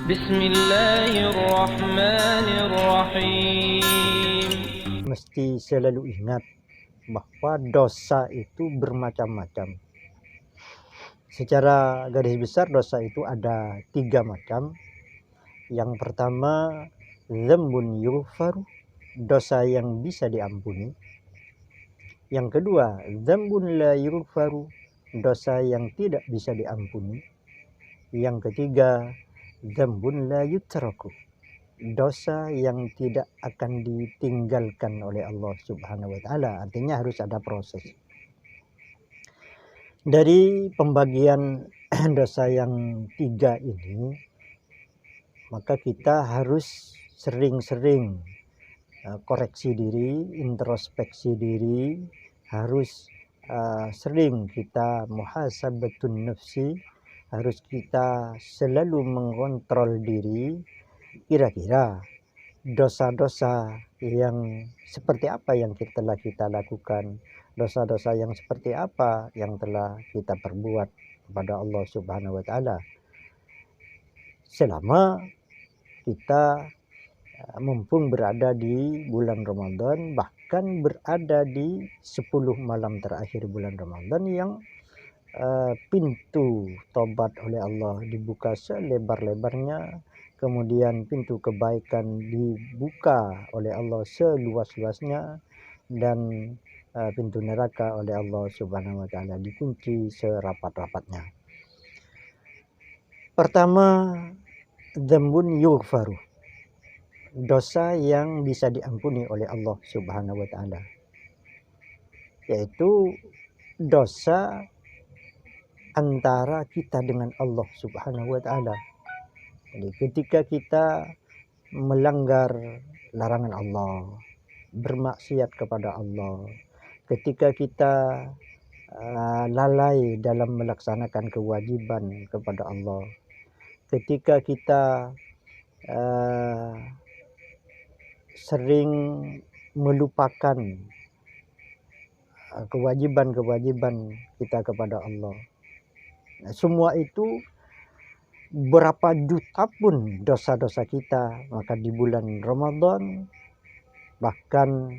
Bismillahirrahmanirrahim. Mesti selalu ingat bahwa dosa itu bermacam-macam. Secara garis besar dosa itu ada 3 macam. Yang pertama, dzambun yughfaru, dosa yang bisa diampuni. Yang kedua, dzambun la yughfaru, dosa yang tidak bisa diampuni. Yang ketiga, dzambun la yutraku, dosa yang tidak akan ditinggalkan oleh Allah Subhanahu wa taala. Artinya harus ada proses. Dari pembagian dosa yang 3 ini, maka kita harus sering-sering koreksi diri, introspeksi diri, harus sering kita muhasabatun nafsi, harus kita selalu mengontrol diri. Kira-kira dosa-dosa yang seperti apa yang telah kita lakukan, dosa-dosa yang seperti apa yang telah kita perbuat kepada Allah Subhanahu wa taala selama kita mumpung berada di bulan Ramadan, bahkan berada di 10 malam terakhir bulan Ramadan yang pintu tobat oleh Allah dibuka selebar-lebarnya, kemudian pintu kebaikan dibuka oleh Allah seluas-luasnya, dan pintu neraka oleh Allah Subhanahu wa taala dikunci serapat-rapatnya. Pertama, dzambun yughfaru, dosa yang bisa diampuni oleh Allah Subhanahu wa taala, yaitu dosa antara kita dengan Allah Subhanahu wa taala. Jadi ketika kita melanggar larangan Allah, bermaksiat kepada Allah, ketika kita lalai dalam melaksanakan kewajiban kepada Allah, ketika kita sering melupakan kewajiban-kewajiban kita kepada Allah. Nah, semua itu berapa juta pun dosa-dosa kita, maka di bulan Ramadan, bahkan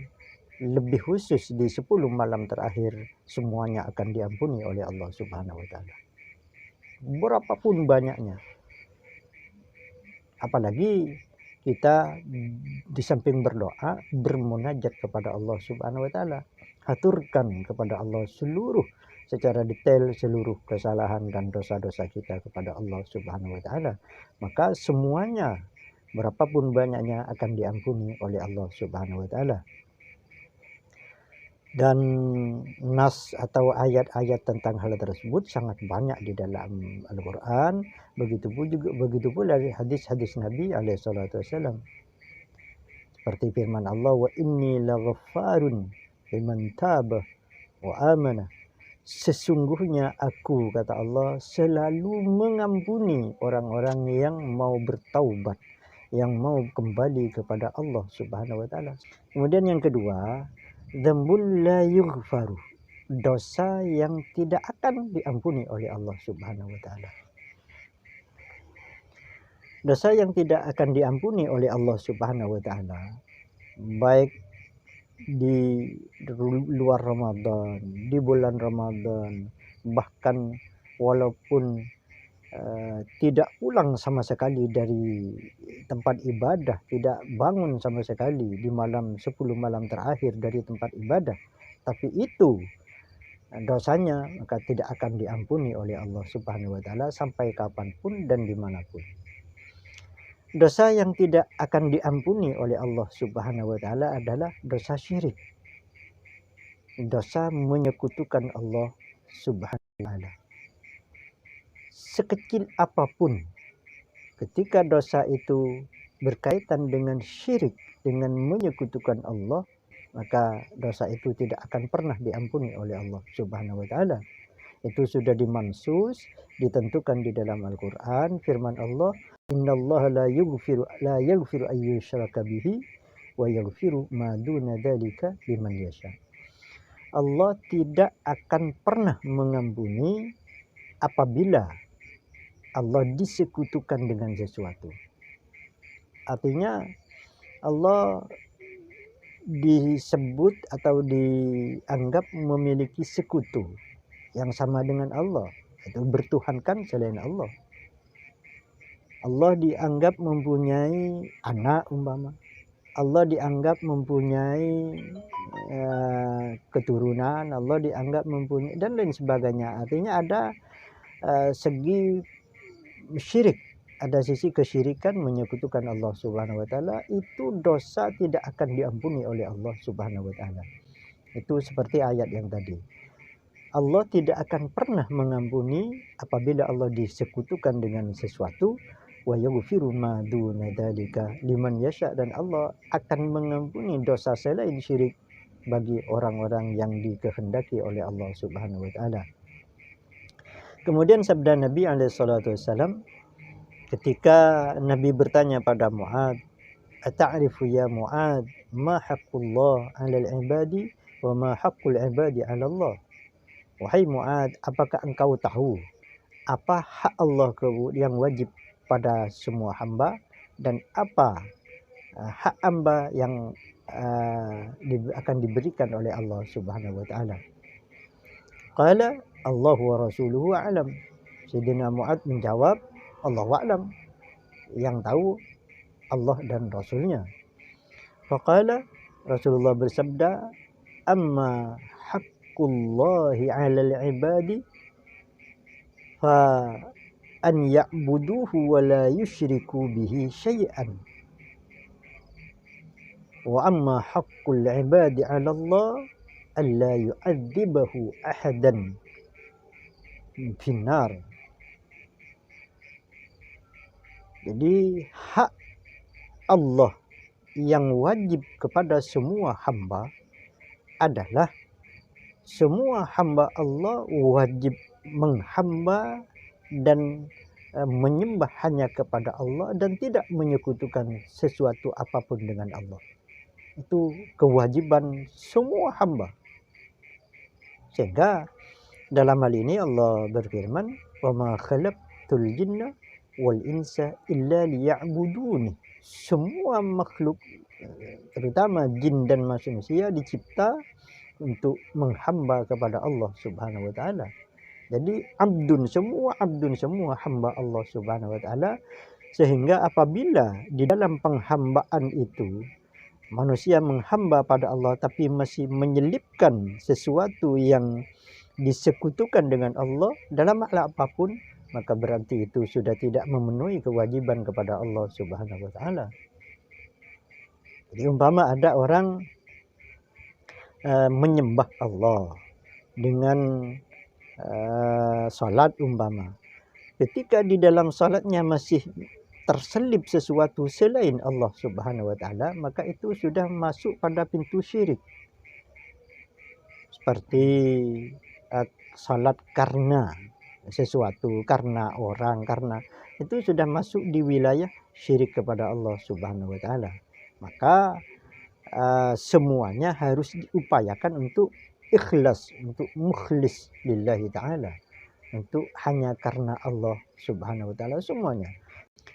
lebih khusus di 10 malam terakhir, semuanya akan diampuni oleh Allah Subhanahu wa taala. Berapapun banyaknya. Apalagi kita di samping berdoa, bermunajat kepada Allah Subhanahu wa taala, haturkan kepada Allah secara detail seluruh kesalahan dan dosa-dosa kita kepada Allah Subhanahu wa taala, maka semuanya berapapun banyaknya akan diampuni oleh Allah Subhanahu wa taala. Dan nas atau ayat-ayat tentang hal tersebut sangat banyak di dalam Al-Qur'an, begitu pula di hadis-hadis Nabi alaihi salatu wasallam. Seperti firman Allah, wa inni laghaffarun liman taba wa amana. Sesungguhnya aku, kata Allah, selalu mengampuni orang-orang yang mau bertaubat, yang mau kembali kepada Allah Subhanahu wa taala. Kemudian yang kedua, dzambun la yughfaru, dosa yang tidak akan diampuni oleh Allah Subhanahu wa taala. Dosa yang tidak akan diampuni oleh Allah Subhanahu wa taala, baik di luar Ramadan, di bulan Ramadan, bahkan walaupun tidak pulang sama sekali dari tempat ibadah, tidak bangun sama sekali di malam 10 malam terakhir dari tempat ibadah, tapi itu dosanya maka tidak akan diampuni oleh Allah Subhanahu wa taala sampai kapanpun dan dimanapun. Dosa yang tidak akan diampuni oleh Allah Subhanahu wa taala adalah dosa syirik, dosa menyekutukan Allah Subhanahu wa taala. Sekecil apapun, ketika dosa itu berkaitan dengan syirik, dengan menyekutukan Allah, maka dosa itu tidak akan pernah diampuni oleh Allah Subhanahu wa taala. Itu sudah dimansus, ditentukan di dalam Al-Qur'an. Firman Allah, innallaha la yaghfiru an yushraka bihi wa yaghfiru ma duna dzalika liman yasha. Allah tidak akan pernah mengampuni apabila Allah disekutukan dengan sesuatu. Artinya Allah disebut atau dianggap memiliki sekutu yang sama dengan Allah, itu bertuhankan selain Allah. Allah dianggap mempunyai anak umpama, Allah dianggap mempunyai keturunan, Allah dianggap mempunyai dan lain sebagainya. Artinya ada segi syirik, ada sisi kesyirikan menyekutukan Allah Subhanahu wa taala, itu dosa tidak akan diampuni oleh Allah Subhanahu wa taala. Itu seperti ayat yang tadi. Allah tidak akan pernah mengampuni apabila Allah disekutukan dengan sesuatu. Wa yaghfiru ma duna dzalika liman yasha, dan Allah akan mengampuni dosa selain syirik bagi orang-orang yang dikehendaki oleh Allah Subhanahu wa taala. Kemudian sabda Nabi alaihi salatu wasallam ketika Nabi bertanya pada Mu'ad, "Ata'rifu ya Mu'ad ma haqqullah 'alal 'ibadi wa ma haqqul 'ibadi 'ala Allah?" Wahai Mu'ad, apakah engkau tahu apa hak Allah yang wajib pada semua hamba dan apa hak hamba yang akan diberikan oleh Allah Subhanahu wa taala? Qala Allah wa rasuluhu a'lam. Sayyidina Mu'ad menjawab, Allah wa'lam, yang tahu Allah dan Rasulnya. Faqala, Rasulullah bersabda, amma haqqullahi 'alal 'ibadi fa an ya'buduhu wa la yusyriku bihi syai'an. Wa amma haqqul 'ibadi 'ala Allah alla yu'adzibahu ahadan finnar. Jadi hak Allah yang wajib kepada semua hamba adalah semua hamba Allah wajib menghamba dan menyembah hanya kepada Allah dan tidak menyekutukan sesuatu apapun dengan Allah. Itu kewajiban semua hamba. Sehingga dalam hal ini Allah berfirman, "Wa ma khalaqtul jinna wal insa illa liya'buduni." Semua makhluk, terutama jin dan manusia, dicipta untuk menghamba kepada Allah Subhanahu wa taala. Jadi abdun semua hamba Allah Subhanahu wa taala, sehingga apabila di dalam penghambaan itu manusia menghamba pada Allah tapi masih menyelipkan sesuatu yang disekutukan dengan Allah dalam hal apapun, maka berarti itu sudah tidak memenuhi kewajiban kepada Allah Subhanahu wa taala. Jadi umpama ada orang menyembah Allah dengan salat umpama, ketika di dalam salatnya masih terselip sesuatu selain Allah Subhanahu wa taala, maka itu sudah masuk pada pintu syirik. Seperti salat karena sesuatu, karena orang, karena itu sudah masuk di wilayah syirik kepada Allah Subhanahu wa taala. Maka semuanya harus diupayakan untuk ikhlas, untuk mukhlis lillahi ta'ala, untuk hanya karena Allah Subhanahu wa taala semuanya.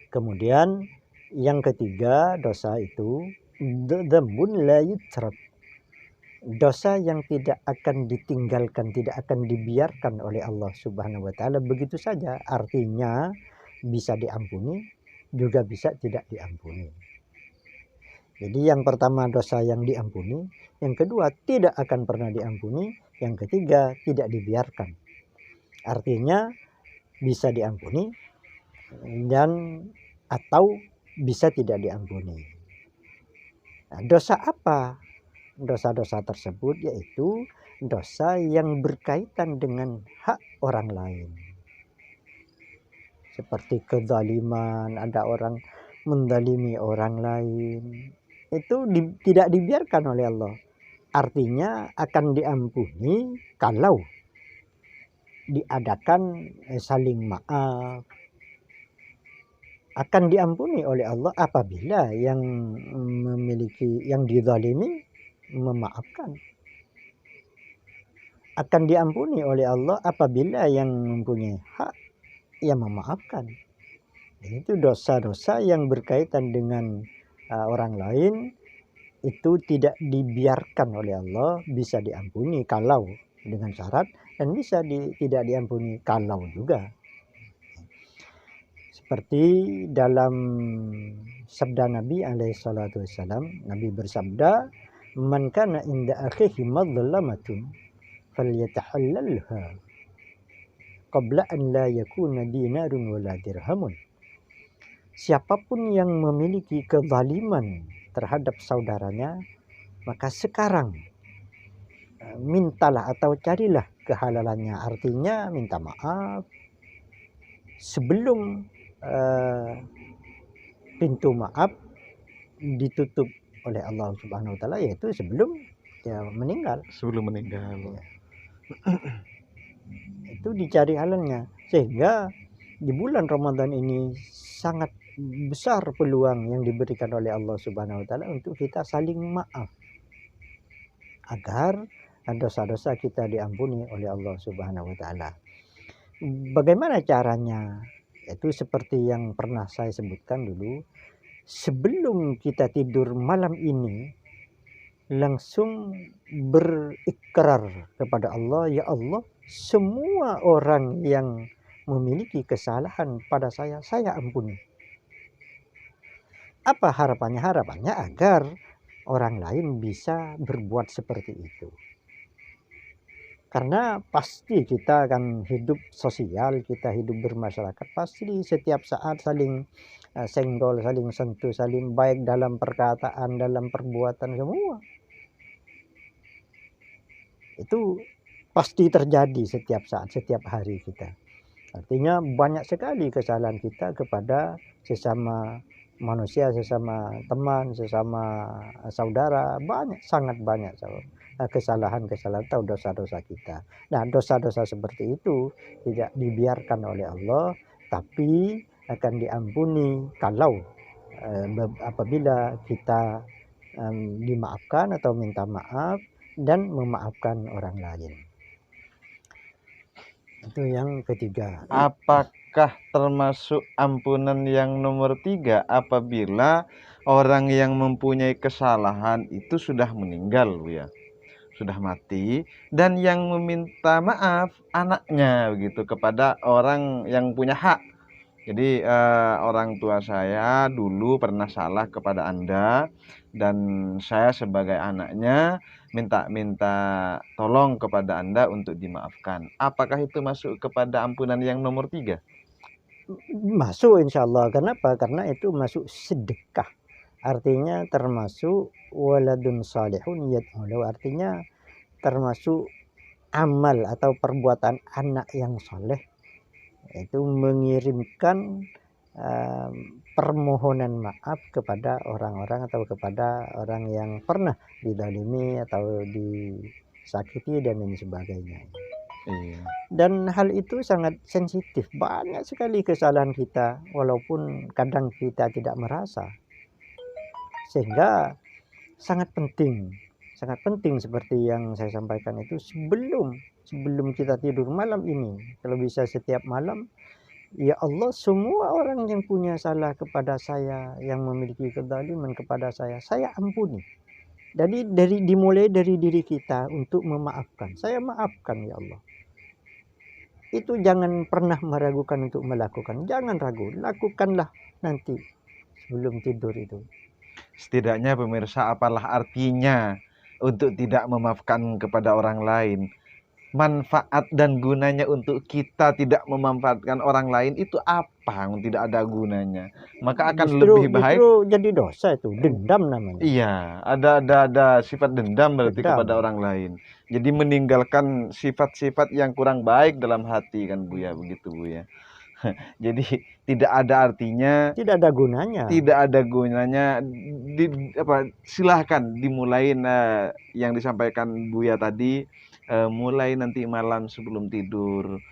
Kemudian yang ketiga, dosa itu dzambun la yutrak, dosa yang tidak akan ditinggalkan, tidak akan dibiarkan oleh Allah Subhanahu wa taala begitu saja. Artinya bisa diampuni juga bisa tidak diampuni. Jadi yang pertama dosa yang diampuni, yang kedua tidak akan pernah diampuni, yang ketiga tidak dibiarkan. Artinya bisa diampuni dan atau bisa tidak diampuni. Nah, dosa apa? Dosa-dosa tersebut yaitu dosa yang berkaitan dengan hak orang lain. Seperti kezaliman, ada orang menzalimi orang lain. Itu tidak dibiarkan oleh Allah. Artinya akan diampuni kalau diadakan saling maaf. Akan diampuni oleh Allah apabila yang memiliki, yang dizalimi memaafkan. Akan diampuni oleh Allah apabila yang mempunyai hak ya memaafkan. Itu dosa-dosa yang berkaitan dengan orang lain itu tidak dibiarkan oleh Allah, bisa diampuni kalau dengan syarat, dan bisa tidak diampuni kalau juga. Seperti dalam sabda Nabi alaihissalatu wassalam, Nabi bersabda, "Man kana inda akhihi madlamatun falyatahallalha qabla an la yakuna dinarun wala dirhamun." Siapapun yang memiliki kezaliman terhadap saudaranya, maka sekarang mintalah atau carilah kehalalannya. Artinya minta maaf sebelum pintu maaf ditutup oleh Allah Subhanahu wa taala, yaitu sebelum dia meninggal. Sebelum meninggal. Itu dicari halalnya. Sehingga di bulan Ramadan ini sangat besar peluang yang diberikan oleh Allah Subhanahu wa taala untuk kita saling maaf agar dosa-dosa kita diampuni oleh Allah Subhanahu wa taala. Bagaimana caranya? Itu seperti yang pernah saya sebutkan dulu. Sebelum kita tidur malam ini, langsung berikrar kepada Allah, ya Allah, semua orang yang memiliki kesalahan pada saya ampuni. Apa harapannya? Harapannya agar orang lain bisa berbuat seperti itu. Karena pasti kita akan hidup sosial, kita hidup bermasyarakat, pasti setiap saat saling senggol, saling sentuh, saling baik dalam perkataan, dalam perbuatan, semua. Itu pasti terjadi setiap saat, setiap hari kita. Artinya banyak sekali kesalahan kita kepada sesama manusia, sesama teman, sesama saudara, sangat banyak kesalahan-kesalahan atau dosa-dosa kita. Nah, dosa-dosa seperti itu tidak dibiarkan oleh Allah, tapi akan diampuni kalau apabila kita dimaafkan atau minta maaf dan memaafkan orang lain. Itu yang ketiga. Apakah termasuk ampunan yang nomor 3 apabila orang yang mempunyai kesalahan itu sudah meninggal, Bu ya? Sudah mati, dan yang meminta maaf anaknya begitu kepada orang yang punya hak. Jadi orang tua saya dulu pernah salah kepada Anda, dan saya sebagai anaknya minta tolong kepada Anda untuk dimaafkan. Apakah itu masuk kepada ampunan yang nomor 3? Masuk insya Allah. Kenapa? Karena itu masuk sedekah. Artinya termasuk waladun salihun yad'u, artinya termasuk amal atau perbuatan anak yang soleh, itu mengirimkan permohonan maaf kepada orang-orang atau kepada orang yang pernah dizalimi atau disakiti dan lain sebagainya. Iya. Dan hal itu sangat sensitif. Banyak sekali kesalahan kita walaupun kadang kita tidak merasa. Sehingga sangat penting seperti yang saya sampaikan itu, sebelum kita tidur malam ini, kalau bisa setiap malam, ya Allah, semua orang yang punya salah kepada saya, yang memiliki kezaliman kepada saya ampuni. Jadi dimulai dari diri kita untuk memaafkan. Saya maafkan ya Allah. Itu jangan pernah meragukan untuk melakukan. Jangan ragu, lakukanlah nanti sebelum tidur itu. Setidaknya pemirsa, apalah artinya untuk tidak memaafkan kepada orang lain? Manfaat dan gunanya untuk kita tidak memanfaatkan orang lain itu apa? Tidak ada gunanya. Maka akan lebih baik. Justru jadi dosa itu, dendam namanya. Iya, ada sifat dendam berarti Dendam. kepada orang lain. Jadi meninggalkan sifat-sifat yang kurang baik dalam hati kan Bu ya, begitu Bu ya. Jadi tidak ada artinya, Tidak ada gunanya. tidak ada gunanya. Silahkan dimulai yang disampaikan Buya tadi, mulai nanti malam sebelum tidur,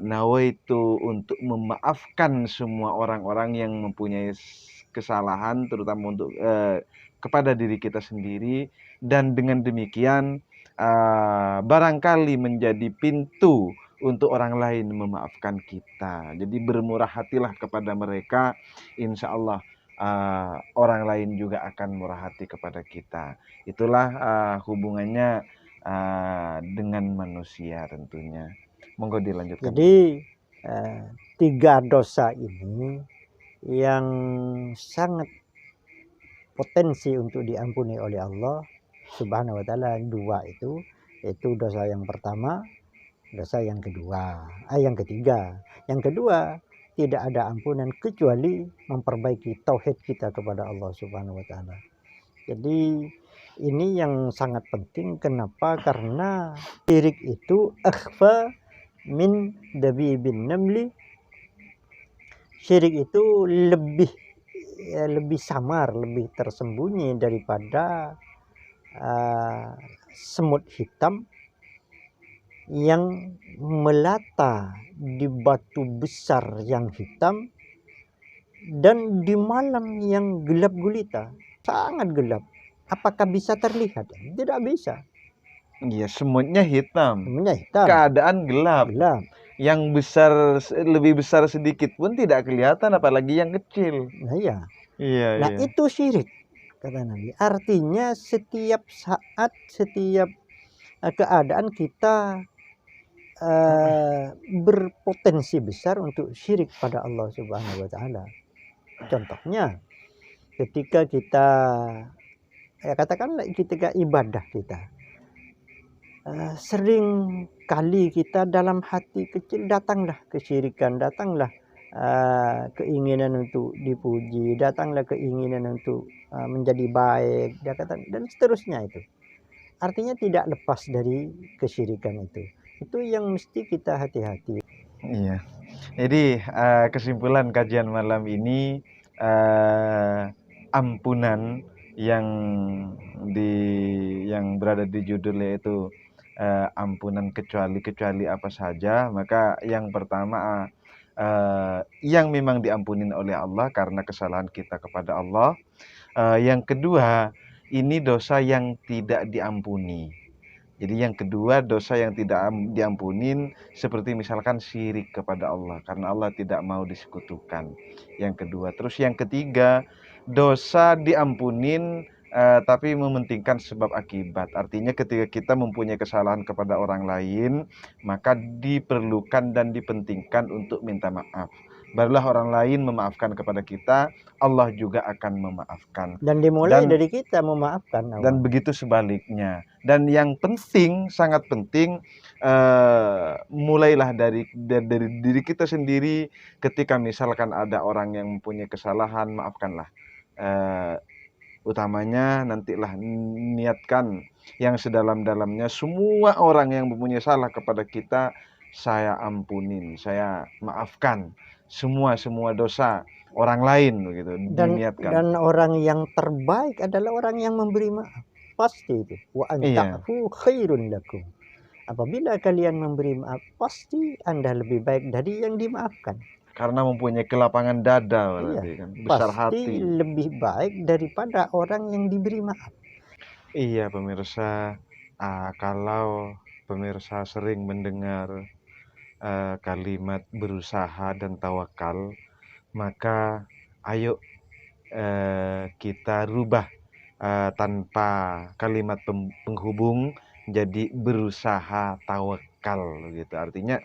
nawaitu untuk memaafkan semua orang-orang yang mempunyai kesalahan, terutama untuk kepada diri kita sendiri, dan dengan demikian barangkali menjadi pintu untuk orang lain memaafkan kita. Jadi bermurah hatilah kepada mereka, insya Allah orang lain juga akan murah hati kepada kita. Itulah hubungannya dengan manusia tentunya. Monggo dilanjutkan. Jadi 3 dosa ini yang sangat potensi untuk diampuni oleh Allah Subhanahu wa taala. 2 itu, yaitu dosa yang pertama, dosa yang kedua, yang ketiga. Yang kedua, tidak ada ampunan kecuali memperbaiki tauhid kita kepada Allah Subhanahu wa taala. Jadi ini yang sangat penting. Kenapa? Karena syirik itu akhfa min dabibin namli. Syirik itu lebih samar, lebih tersembunyi daripada semut hitam yang melata di batu besar yang hitam dan di malam yang gelap gulita, sangat gelap. Apakah bisa terlihat? Tidak bisa. Iya, semutnya hitam. Semuanya hitam. Keadaan gelap. Gelap. Yang besar, lebih besar sedikit pun tidak kelihatan, apalagi yang kecil. Nah iya. Iya, Nah iya. itu syirik, kata Nabi. Artinya setiap saat, setiap keadaan kita berpotensi besar untuk syirik pada Allah Subhanahu wa taala. Contohnya ketika kita katakanlah ketika ibadah kita, sering kali kita dalam hati kecil datanglah kesyirikan, datanglah keinginan untuk dipuji, datanglah keinginan untuk menjadi baik, dan seterusnya itu. Artinya tidak lepas dari kesyirikan itu. Itu yang mesti kita hati-hati. Iya. Jadi kesimpulan kajian malam ini, ampunan yang berada di judul yaitu ampunan kecuali apa saja. Maka yang pertama yang memang diampunin oleh Allah karena kesalahan kita kepada Allah. Yang kedua, ini dosa yang tidak diampuni. Jadi yang kedua, dosa yang tidak diampunin seperti misalkan syirik kepada Allah karena Allah tidak mau disekutukan. Yang kedua, terus yang ketiga, dosa diampunin tapi mementingkan sebab akibat. Artinya ketika kita mempunyai kesalahan kepada orang lain, maka diperlukan dan dipentingkan untuk minta maaf. Barulah orang lain memaafkan kepada kita, Allah juga akan memaafkan. Dan dimulai dari kita memaafkan. Dan begitu sebaliknya. Dan yang penting, sangat penting, mulailah dari diri kita sendiri. Ketika misalkan ada orang yang mempunyai kesalahan, maafkanlah. Utamanya nantilah niatkan yang sedalam-dalamnya, semua orang yang mempunyai salah kepada kita, saya ampunin, saya maafkan semua dosa orang lain begitu, diniatkan. Dan orang yang terbaik adalah orang yang memberi maaf. Pasti itu. Wa anta'fu khairun lakum. Apabila kalian memberi maaf, pasti Anda lebih baik dari yang dimaafkan. Karena mempunyai kelapangan dada, berarti kan, besar pasti hati. Lebih baik daripada orang yang diberi maaf. Iya pemirsa, kalau pemirsa sering mendengar kalimat berusaha dan tawakal, maka ayo kita rubah tanpa kalimat penghubung jadi berusaha tawakal gitu. Artinya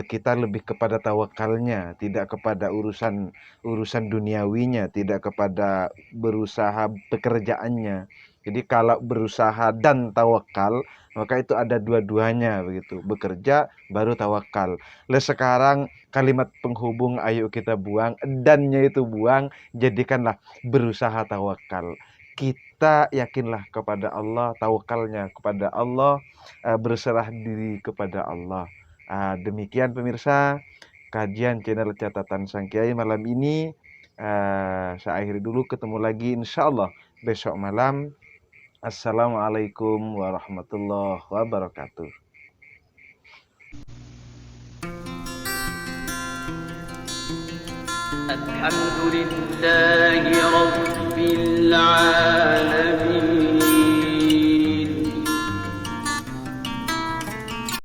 kita lebih kepada tawakalnya, tidak kepada urusan duniawinya, tidak kepada berusaha pekerjaannya. Jadi kalau berusaha dan tawakal, maka itu ada dua-duanya begitu. Bekerja baru tawakal. Sekarang kalimat penghubung ayo kita buang, dannya itu buang, jadikanlah berusaha tawakal. Kita yakinlah kepada Allah, tawakalnya kepada Allah, berserah diri kepada Allah. Demikian pemirsa kajian channel Catatan Sang Kiai malam ini. Saya akhiri dulu, ketemu lagi insyaallah besok malam. Assalamualaikum warahmatullahi wabarakatuh. Alhamdulillahi Rabbil Alamin.